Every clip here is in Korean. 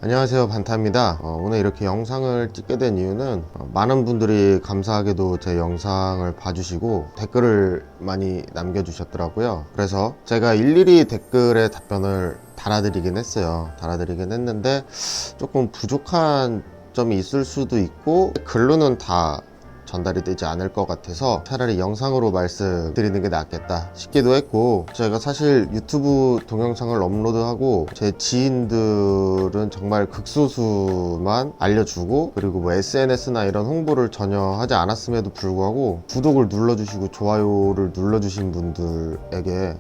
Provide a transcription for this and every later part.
안녕하세요, 반타입니다. 오늘 이렇게 영상을 찍게 된 이유는 많은 분들이 감사하게도 제 영상을 봐주시고 댓글을 많이 남겨주셨더라고요. 그래서 제가 일일이 댓글에 답변을 달아드리긴 했는데 조금 부족한 점이 있을 수도 있고 글로는 다 전달이 되지 않을 것 같아서 차라리 영상으로 말씀드리는 게 낫겠다 싶기도 했고, 제가 사실 유튜브 동영상을 업로드하고 제 지인들은 정말 극소수만 알려주고, 그리고 뭐 SNS나 이런 홍보를 전혀 하지 않았음에도 불구하고 구독을 눌러주시고 좋아요를 눌러주신 분들에게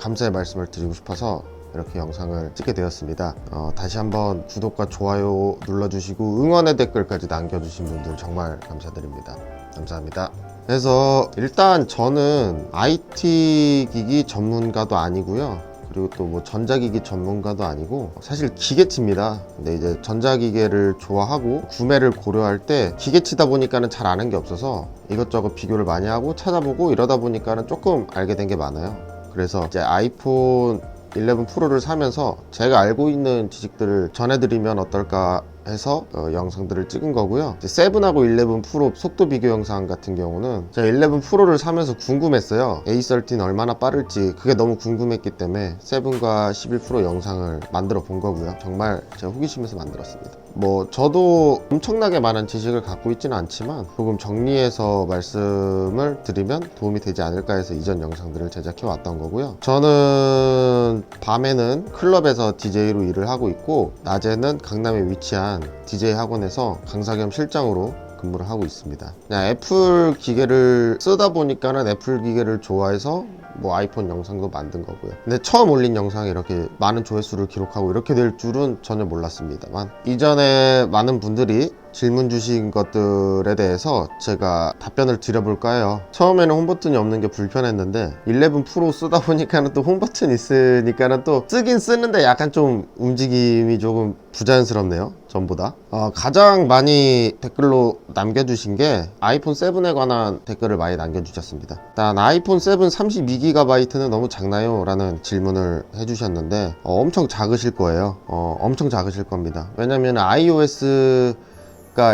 감사의 말씀을 드리고 싶어서 이렇게 영상을 찍게 되었습니다. 다시 한번 구독과 좋아요 눌러주시고 응원의 댓글까지 남겨주신 분들 정말 감사드립니다. 감사합니다. 그래서 일단 저는 IT 기기 전문가도 아니고요, 그리고 또 뭐 전자기기 전문가도 아니고 사실 기계치입니다. 근데 이제 전자기계를 좋아하고 구매를 고려할 때 기계치다 보니까는 잘 아는 게 없어서 이것저것 비교를 많이 하고 찾아보고 이러다 보니까는 조금 알게 된 게 많아요. 그래서 이제 아이폰 11 프로를 사면서 제가 알고 있는 지식들을 전해드리면 어떨까 해서 영상들을 찍은 거고요. 이제 7하고 11 프로 속도 비교 영상 같은 경우는 제가 11 프로를 사면서 궁금했어요. A13 얼마나 빠를지 그게 너무 궁금했기 때문에 7과 11 프로 영상을 만들어 본 거고요. 정말 제가 호기심에서 만들었습니다. 뭐 저도 엄청나게 많은 지식을 갖고 있지는 않지만 조금 정리해서 말씀을 드리면 도움이 되지 않을까 해서 이전 영상들을 제작해 왔던 거고요. 저는 밤에는 클럽에서 DJ로 일을 하고 있고, 낮에는 강남에 위치한 DJ 학원에서 강사 겸 실장으로 근무를 하고 있습니다. 그냥 애플 기계를 쓰다 보니까는 애플 기계를 좋아해서 뭐 아이폰 영상도 만든 거고요. 근데 처음 올린 영상이 이렇게 많은 조회수를 기록하고 이렇게 될 줄은 전혀 몰랐습니다만, 이전에 많은 분들이 질문 주신 것들에 대해서 제가 답변을 드려볼까 해요. 처음에는 홈버튼이 없는 게 불편했는데 11 프로 쓰다 보니까는 또 홈버튼 있으니까는 또 쓰긴 쓰는데 약간 좀 움직임이 조금 부자연스럽네요, 전보다. 가장 많이 댓글로 남겨주신 게 아이폰 7에 관한 댓글을 많이 남겨주셨습니다. 일단 아이폰 7 32GB는 너무 작나요? 라는 질문을 해주셨는데 엄청 작으실 거예요. 엄청 작으실 겁니다. 왜냐면 iOS가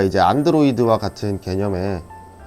이제 안드로이드와 같은 개념의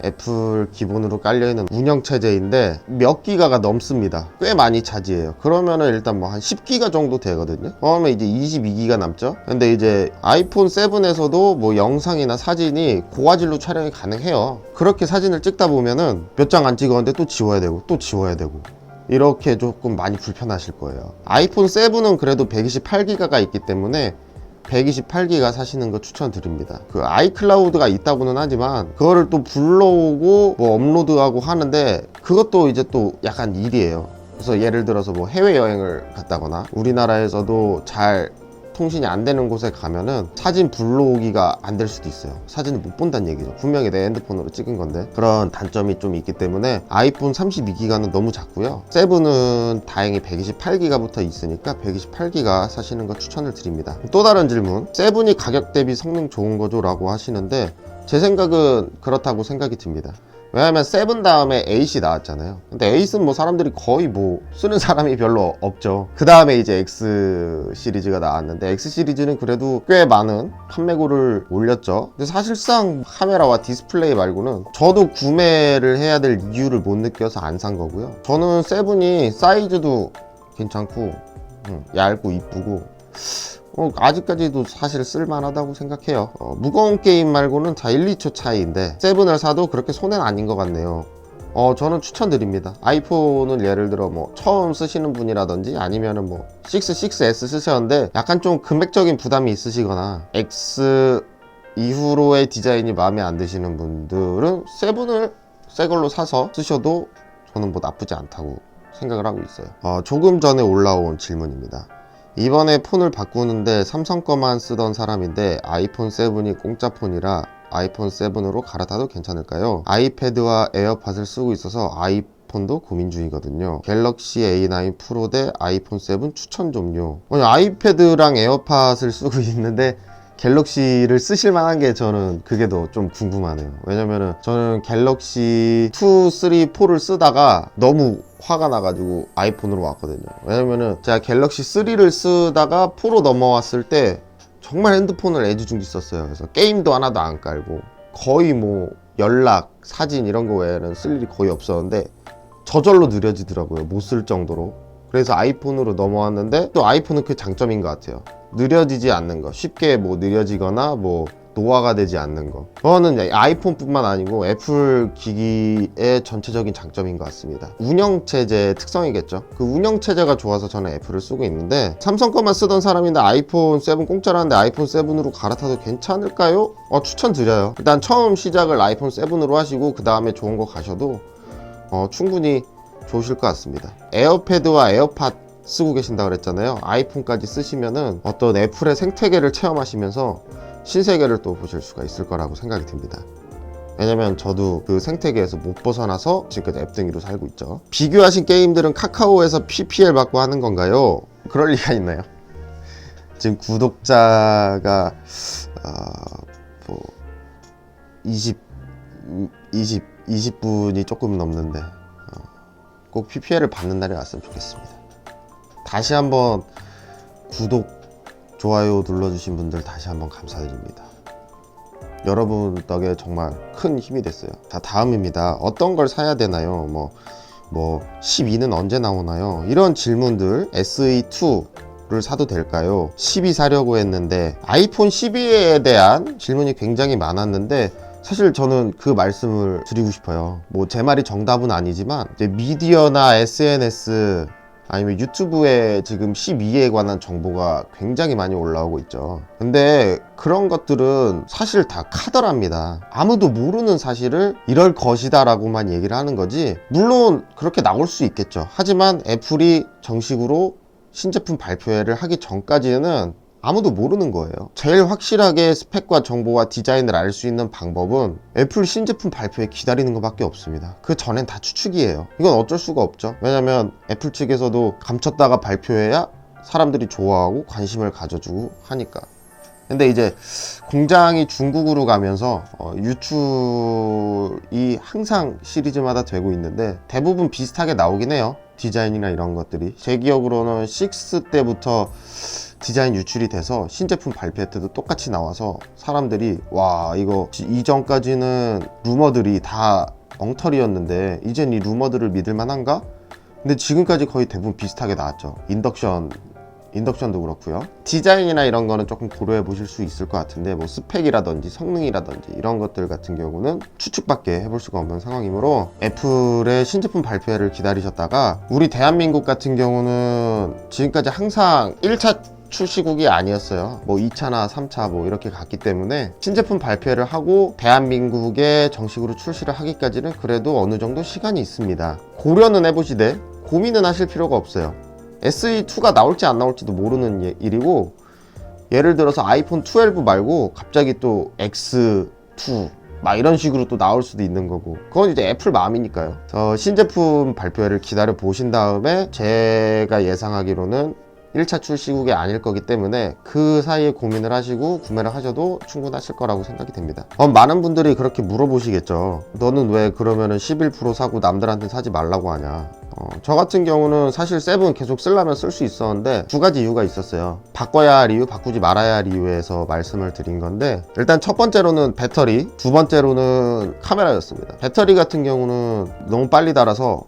애플 기본으로 깔려있는 운영체제인데 몇 기가가 넘습니다. 꽤 많이 차지해요. 그러면은 일단 뭐 한 10기가 정도 되거든요. 그러면 이제 22기가 남죠. 근데 이제 아이폰 7에서도 뭐 영상이나 사진이 고화질로 촬영이 가능해요. 그렇게 사진을 찍다 보면은 몇 장 안 찍었는데 또 지워야 되고 또 지워야 되고 이렇게 조금 많이 불편하실 거예요. 아이폰 7은 그래도 128기가가 있기 때문에 128기가 사시는 거 추천드립니다. 그 아이클라우드가 있다고는 하지만 그거를 또 불러오고 뭐 업로드하고 하는데 그것도 이제 또 약간 일이에요. 그래서 예를 들어서 뭐 해외여행을 갔다거나 우리나라에서도 잘 통신이 안 되는 곳에 가면은 사진 불러오기가 안 될 수도 있어요. 사진을 못 본다는 얘기죠. 분명히 내 핸드폰으로 찍은 건데. 그런 단점이 좀 있기 때문에 아이폰 32기가는 너무 작고요. 7은 다행히 128기가부터 있으니까 128기가 사시는 거 추천을 드립니다. 또 다른 질문, 7이 가격 대비 성능 좋은 거죠? 라고 하시는데 제 생각은 그렇다고 생각이 듭니다. 왜냐면 7 다음에 8이 나왔잖아요. 근데 8은 뭐 사람들이 거의 뭐 쓰는 사람이 별로 없죠. 그 다음에 이제 X 시리즈가 나왔는데 X 시리즈는 그래도 꽤 많은 판매고를 올렸죠. 근데 사실상 카메라와 디스플레이 말고는 저도 구매를 해야 될 이유를 못 느껴서 안 산 거고요. 저는 7이 사이즈도 괜찮고 얇고 이쁘고 아직까지도 사실 쓸만하다고 생각해요. 무거운 게임 말고는 다 1, 2초 차이인데 7을 사도 그렇게 손해는 아닌 것 같네요. 저는 추천드립니다. 아이폰을 예를 들어 뭐 처음 쓰시는 분이라든지 아니면은 뭐 6, 6S 쓰셨는데 약간 좀 금액적인 부담이 있으시거나 X 이후로의 디자인이 마음에 안 드시는 분들은 7을 새 걸로 사서 쓰셔도 저는 뭐 나쁘지 않다고 생각을 하고 있어요. 조금 전에 올라온 질문입니다. 이번에 폰을 바꾸는데 삼성 거만 쓰던 사람인데 아이폰 7이 공짜 폰이라 아이폰 7으로 갈아타도 괜찮을까요? 아이패드와 에어팟을 쓰고 있어서 아이폰도 고민 중이거든요. 갤럭시 A9 프로 대 아이폰 7 추천 좀요. 아이패드랑 에어팟을 쓰고 있는데 갤럭시를 쓰실 만한 게 저는 그게 더 좀 궁금하네요. 왜냐면은 저는 갤럭시 2, 3, 4를 쓰다가 너무 화가 나가지고 아이폰으로 왔거든요. 왜냐면은 제가 갤럭시 3를 쓰다가 4로 넘어왔을 때 정말 핸드폰을 애지중지 썼어요. 그래서 게임도 하나도 안 깔고 거의 뭐 연락, 사진 이런 거 외에는 쓸 일이 거의 없었는데 저절로 느려지더라고요. 못 쓸 정도로. 그래서 아이폰으로 넘어왔는데 또 아이폰은 그 장점인 것 같아요. 느려지지 않는 거, 쉽게 뭐 느려지거나 뭐 노화가 되지 않는 거. 그거는 아이폰뿐만 아니고 애플 기기의 전체적인 장점인 것 같습니다. 운영체제의 특성이겠죠. 그 운영체제가 좋아서 저는 애플을 쓰고 있는데, 삼성 거만 쓰던 사람인데 아이폰 7 공짜라는데 아이폰 7으로 갈아타도 괜찮을까요? 추천드려요. 일단 처음 시작을 아이폰 7으로 하시고 그 다음에 좋은 거 가셔도 충분히 좋으실 것 같습니다. 에어패드와 에어팟 쓰고 계신다 그랬잖아요. 아이폰까지 쓰시면은 어떤 애플의 생태계를 체험하시면서 신세계를 또 보실 수가 있을 거라고 생각이 듭니다. 왜냐면 저도 그 생태계에서 못 벗어나서 지금까지 앱등이로 살고 있죠. 비교하신 게임들은 카카오에서 PPL 받고 하는 건가요? 그럴 리가 있나요? 지금 구독자가 20분이 조금 넘는데 꼭 PPL을 받는 날이 왔으면 좋겠습니다. 다시 한번 구독, 좋아요 눌러주신 분들 다시 한번 감사드립니다. 여러분 덕에 정말 큰 힘이 됐어요. 자, 다음입니다. 어떤 걸 사야 되나요? 뭐 12는 언제 나오나요? 이런 질문들. SE2를 사도 될까요? 12 사려고 했는데 아이폰 12에 대한 질문이 굉장히 많았는데 사실 저는 그 말씀을 드리고 싶어요. 뭐 제 말이 정답은 아니지만 이제 미디어나 SNS 아니면 유튜브에 지금 12에 관한 정보가 굉장히 많이 올라오고 있죠. 근데 그런 것들은 사실 다 카더랍니다. 아무도 모르는 사실을 이럴 것이다 라고만 얘기를 하는 거지, 물론 그렇게 나올 수 있겠죠. 하지만 애플이 정식으로 신제품 발표회를 하기 전까지는 아무도 모르는 거예요. 제일 확실하게 스펙과 정보와 디자인을 알 수 있는 방법은 애플 신제품 발표에 기다리는 것밖에 없습니다. 그 전엔 다 추측이에요. 이건 어쩔 수가 없죠. 왜냐면 애플 측에서도 감췄다가 발표해야 사람들이 좋아하고 관심을 가져주고 하니까. 근데 이제 공장이 중국으로 가면서 유출이 항상 시리즈마다 되고 있는데 대부분 비슷하게 나오긴 해요. 디자인이나 이런 것들이. 제 기억으로는 6 때부터 디자인 유출이 돼서 신제품 발표회 때도 똑같이 나와서 사람들이 와, 이거 이전까지는 루머들이 다 엉터리였는데 이젠 이 루머들을 믿을 만한가? 근데 지금까지 거의 대부분 비슷하게 나왔죠. 인덕션도 그렇고요. 디자인이나 이런 거는 조금 고려해 보실 수 있을 것 같은데 뭐 스펙이라든지 성능이라든지 이런 것들 같은 경우는 추측밖에 해볼 수가 없는 상황이므로 애플의 신제품 발표회를 기다리셨다가, 우리 대한민국 같은 경우는 지금까지 항상 1차 출시국이 아니었어요. 뭐 2차나 3차 뭐 이렇게 갔기 때문에 신제품 발표를 하고 대한민국에 정식으로 출시를 하기까지는 그래도 어느 정도 시간이 있습니다. 고려는 해보시되 고민은 하실 필요가 없어요. SE2가 나올지 안 나올지도 모르는 일이고, 예를 들어서 아이폰 12 말고 갑자기 또 X2 막 이런 식으로 또 나올 수도 있는 거고, 그건 이제 애플 마음이니까요. 신제품 발표회를 기다려 보신 다음에 제가 예상하기로는 1차 출시국이 아닐 거기 때문에 그 사이에 고민을 하시고 구매를 하셔도 충분하실 거라고 생각이 됩니다. 많은 분들이 그렇게 물어보시겠죠. 너는 왜 그러면은 11 프로 사고 남들한테 사지 말라고 하냐. 저 같은 경우는 사실 7 계속 쓰려면 쓸 수 있었는데 두 가지 이유가 있었어요. 바꿔야 할 이유, 바꾸지 말아야 할 이유에서 말씀을 드린 건데, 일단 첫 번째로는 배터리, 두 번째로는 카메라였습니다. 배터리 같은 경우는 너무 빨리 닳아서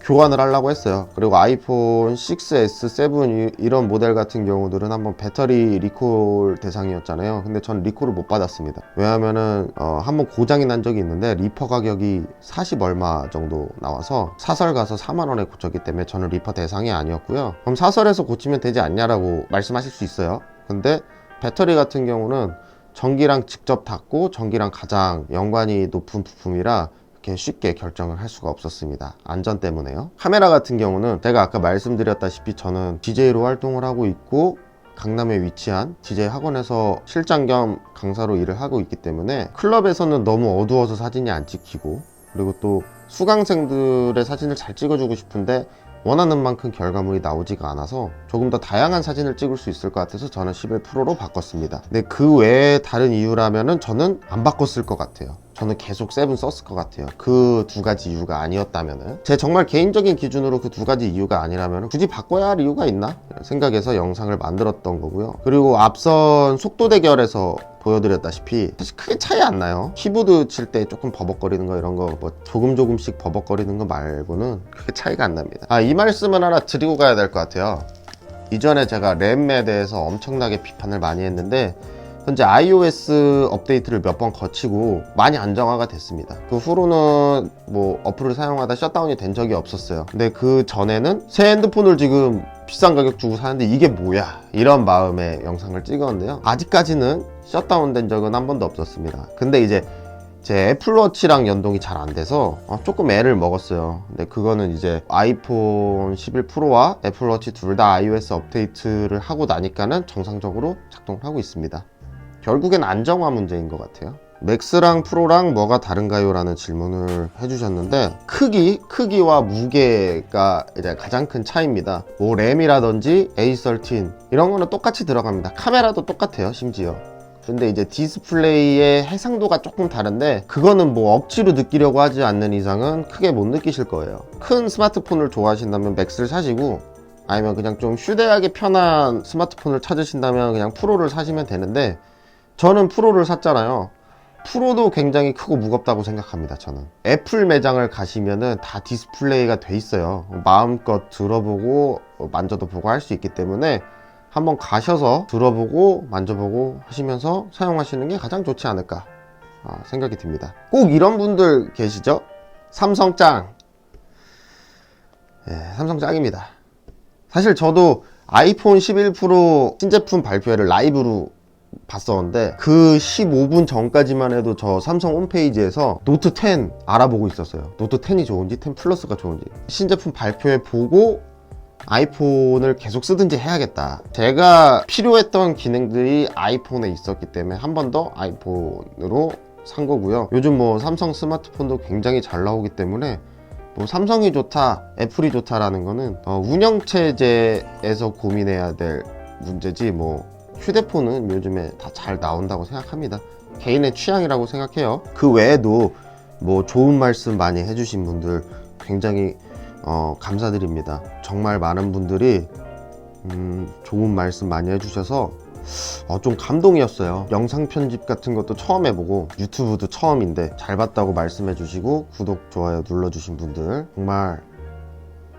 교환을 하려고 했어요. 그리고 아이폰 6s, 7 이런 모델 같은 경우들은 한번 배터리 리콜 대상이었잖아요. 근데 전 리콜을 못 받았습니다. 왜냐면은 한번 고장이 난 적이 있는데 리퍼 가격이 40 얼마 정도 나와서 사설 가서 4만 원에 고쳤기 때문에 저는 리퍼 대상이 아니었고요. 그럼 사설에서 고치면 되지 않냐라고 말씀하실 수 있어요. 근데 배터리 같은 경우는 전기랑 직접 닿고 전기랑 가장 연관이 높은 부품이라 이렇게 쉽게 결정을 할 수가 없었습니다. 안전 때문에요. 카메라 같은 경우는 제가 아까 말씀드렸다시피 저는 DJ로 활동을 하고 있고 강남에 위치한 DJ 학원에서 실장 겸 강사로 일을 하고 있기 때문에 클럽에서는 너무 어두워서 사진이 안 찍히고, 그리고 또 수강생들의 사진을 잘 찍어주고 싶은데 원하는 만큼 결과물이 나오지가 않아서 조금 더 다양한 사진을 찍을 수 있을 것 같아서 저는 11 프로로 바꿨습니다. 근데 그 외에 다른 이유라면은 저는 안 바꿨을 것 같아요. 저는 계속 7 썼을 것 같아요. 그 두 가지 이유가 아니었다면은. 제 정말 개인적인 기준으로 그 두 가지 이유가 아니라면 굳이 바꿔야 할 이유가 있나? 생각해서 영상을 만들었던 거고요. 그리고 앞선 속도 대결에서 보여드렸다시피 사실 크게 차이 안 나요. 키보드 칠 때 조금 버벅거리는 거 이런 거 뭐 조금씩 버벅거리는 거 말고는 크게 차이가 안 납니다. 이 말씀은 하나 드리고 가야 될 것 같아요. 이전에 제가 램에 대해서 엄청나게 비판을 많이 했는데 현재 iOS 업데이트를 몇 번 거치고 많이 안정화가 됐습니다. 그 후로는 뭐 어플을 사용하다 셧다운이 된 적이 없었어요. 근데 그 전에는 새 핸드폰을 지금 비싼 가격 주고 사는데 이게 뭐야 이런 마음에 영상을 찍었는데요. 아직까지는 셧다운 된 적은 한 번도 없었습니다. 근데 이제 제 애플워치랑 연동이 잘 안 돼서 조금 애를 먹었어요. 근데 그거는 이제 아이폰 11 프로와 애플워치 둘 다 iOS 업데이트를 하고 나니까는 정상적으로 작동을 하고 있습니다. 결국엔 안정화 문제인 것 같아요. 맥스랑 프로랑 뭐가 다른가요? 라는 질문을 해주셨는데 크기와 무게가 이제 가장 큰 차이입니다. 뭐 램이라든지 A13 이런 거는 똑같이 들어갑니다. 카메라도 똑같아요, 심지어. 근데 이제 디스플레이의 해상도가 조금 다른데 그거는 뭐 억지로 느끼려고 하지 않는 이상은 크게 못 느끼실 거예요. 큰 스마트폰을 좋아하신다면 맥스를 사시고, 아니면 그냥 좀 휴대하기 편한 스마트폰을 찾으신다면 그냥 프로를 사시면 되는데, 저는 프로를 샀잖아요. 프로도 굉장히 크고 무겁다고 생각합니다. 저는 애플 매장을 가시면은 다 디스플레이가 돼 있어요. 마음껏 들어보고 만져도 보고 할 수 있기 때문에 한번 가셔서 들어보고 만져보고 하시면서 사용하시는 게 가장 좋지 않을까 생각이 듭니다. 꼭 이런 분들 계시죠? 삼성 짱. 삼성 짱입니다. 사실 저도 아이폰 11 프로 신제품 발표회를 라이브로 봤었는데 그 15분 전까지만 해도 저 삼성 홈페이지에서 노트 10 알아보고 있었어요. 노트 10이 좋은지 10 플러스가 좋은지. 신제품 발표회 보고 아이폰을 계속 쓰든지 해야겠다. 제가 필요했던 기능들이 아이폰에 있었기 때문에 한 번 더 아이폰으로 산 거고요. 요즘 뭐 삼성 스마트폰도 굉장히 잘 나오기 때문에 뭐 삼성이 좋다, 애플이 좋다라는 거는 운영체제에서 고민해야 될 문제지, 뭐 휴대폰은 요즘에 다 잘 나온다고 생각합니다. 개인의 취향이라고 생각해요. 그 외에도 뭐 좋은 말씀 많이 해주신 분들 굉장히 감사드립니다. 정말 많은 분들이 좋은 말씀 많이 해주셔서 좀 감동이었어요. 영상 편집 같은 것도 처음 해보고 유튜브도 처음인데 잘 봤다고 말씀해 주시고 구독, 좋아요 눌러주신 분들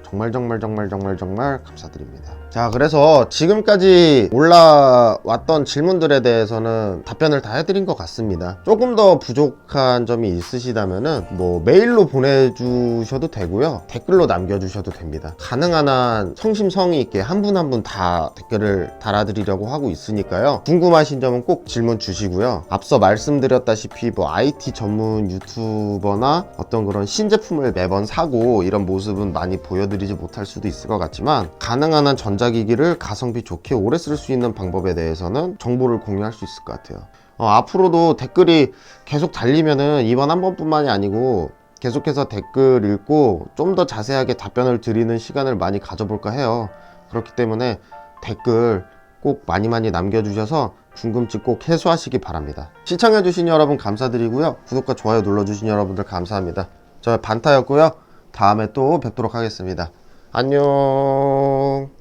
정말 감사드립니다. 자, 그래서 지금까지 올라왔던 질문들에 대해서는 답변을 다 해드린 것 같습니다. 조금 더 부족한 점이 있으시다면은 뭐 메일로 보내주셔도 되고요, 댓글로 남겨주셔도 됩니다. 가능한 한 성심성의 있게 한 분 한 분 다 댓글을 달아드리려고 하고 있으니까요. 궁금하신 점은 꼭 질문 주시고요. 앞서 말씀드렸다시피 뭐 IT 전문 유튜버나 어떤 그런 신제품을 매번 사고 이런 모습은 많이 보여드리지 못할 수도 있을 것 같지만, 가능한 한 전자기기를 가성비 좋게 오래 쓸 수 있는 방법에 대해서는 정보를 공유할 수 있을 것 같아요. 앞으로도 댓글이 계속 달리면은 이번 한 번뿐만이 아니고 계속해서 댓글 읽고 좀 더 자세하게 답변을 드리는 시간을 많이 가져볼까 해요. 그렇기 때문에 댓글 꼭 많이 남겨주셔서 궁금증 꼭 해소하시기 바랍니다. 시청해주신 여러분 감사드리고요. 구독과 좋아요 눌러주신 여러분들 감사합니다. 저 반타였고요. 다음에 또 뵙도록 하겠습니다. 안녕.